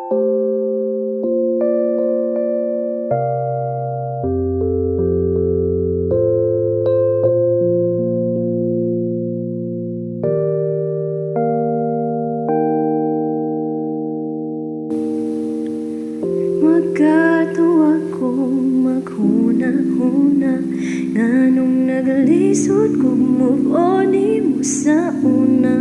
Magkatuwa ko maghuna-huna nganong nagalisod kog move on mo sa una.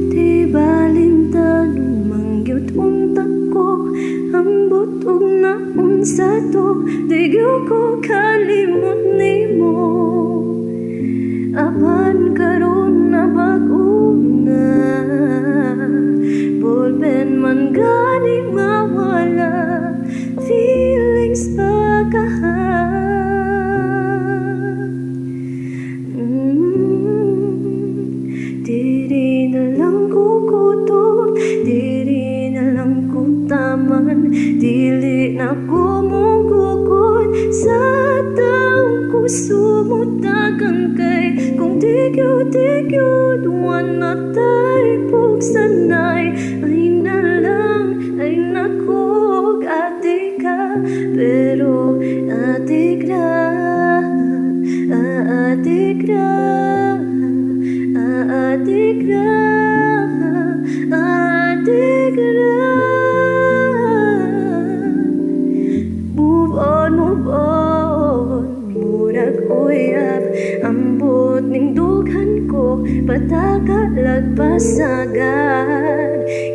Di baling tanong mangyot untak ko ambot og naon sa to di gyud ko kalimot nimo apan karon na bag-o na ballpen man ganing mawala feelings pagkaha. Diri na lang ko kutot, diri na lang ko taman, dili na ko mugukod sa taong ko sumutagan kay kung di-gyud wan na tayo pugsanay. Ay na lang, ay nakog adik ka, pero adik na, adik na, adik na, adik na. Move on, murag uyab ambot ning dughan ko pataka lagpasagan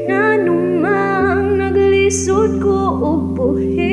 nganong mang naglisod ko og buhi